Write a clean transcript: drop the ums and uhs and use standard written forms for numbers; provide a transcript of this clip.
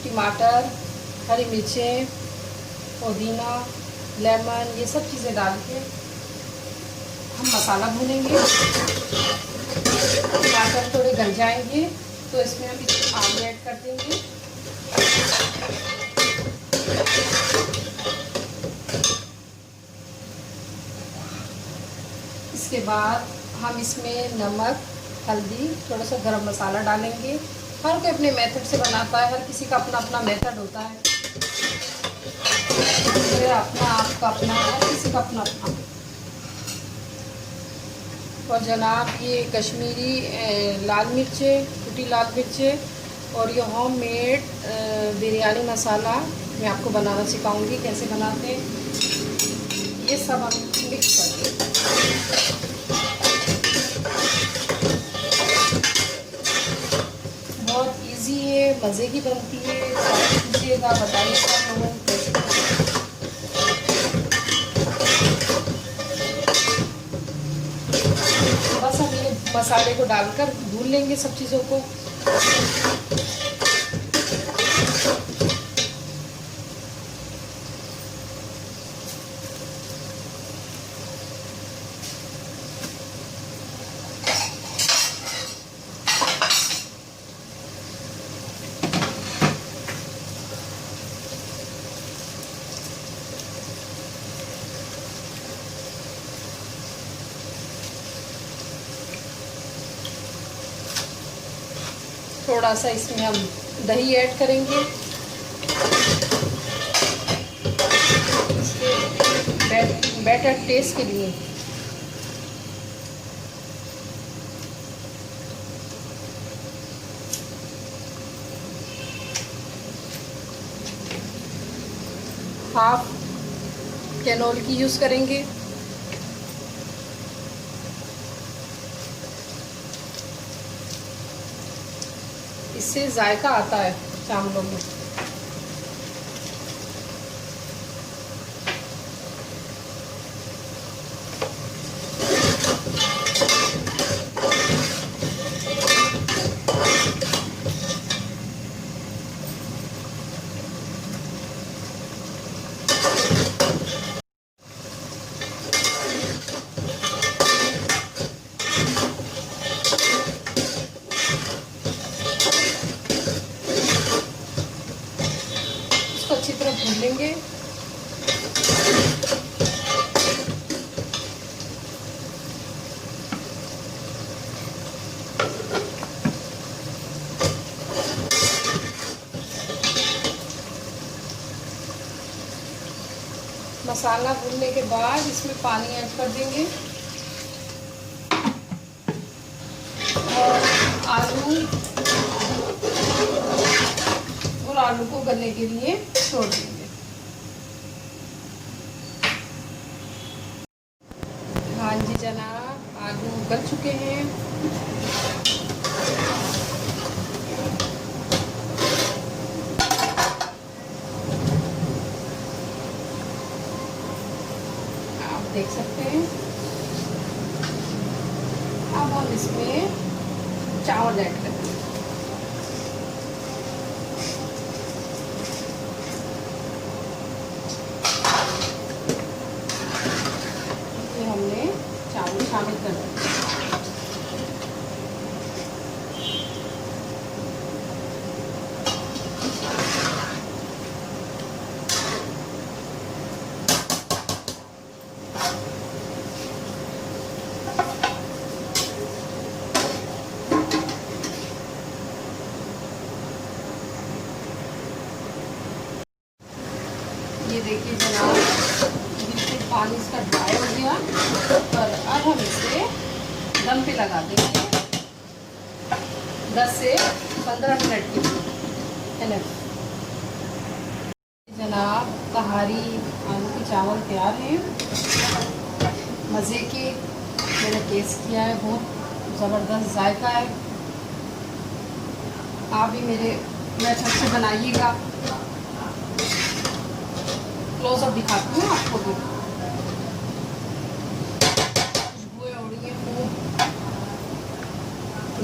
टमाटर, हरी मिर्चें, पुदीना, लेमन, ये सब चीज़ें डाल के हम मसाला भूनेंगे। टमाटर थोड़े गल जाएंगे तो इसमें हम आलू ऐड कर देंगे। इसके बाद हम इसमें नमक, हल्दी, थोड़ा सा गरम मसाला डालेंगे। हर कोई अपने मेथड से बनाता है, हर किसी का अपना अपना मेथड होता है। मेरा अपना, आपका अपना, हर किसी का अपना अपना। और जनाब ये कश्मीरी लाल मिर्चें, कुटी लाल मिर्चें और ये होम मेड बिरयानी मसाला मैं आपको बनाना सिखाऊंगी कैसे बनाते हैं। ये सब हम मिक्स करेंगे। बहुत इजी है, मज़े की बनती है। ट्राई कीजिएगा, बताइएगा लोगों को कैसे। बस हम ये मसाले को डालकर भून लेंगे सब चीज़ों को। थोड़ा सा इसमें हम दही ऐड करेंगे, बेटर टेस्ट के लिए। हाफ कैनोल की यूज़ करेंगे। इससे जायका आता है चावलों में। अच्छी तरह भून लेंगे। मसाला भूनने के बाद इसमें पानी ऐड कर देंगे और आलू को गलने के लिए छोड़ देंगे। हाँ जी जनाब, आलू गल चुके हैं। आप देख सकते हैं। अब हम इसमें चावल ऐड करेंगे। हमने चावल शामिल कर दिया। ये देखिए जनाब, बिल्कुल पानी इसका ड्राई हो गया और अब हम इसे दम पे लगा देंगे 10 से 15 मिनट के लिए। जनाब तहारी आलू के चावल तैयार हैं, मज़े के। मैंने टेस्ट किया है, बहुत ज़बरदस्त जायका है। आप भी मेरे मेथड से बनाइएगा। क्लोजअप दिखाती हूँ आपको भी। खुशबुएं उड़ रही हैं खूब,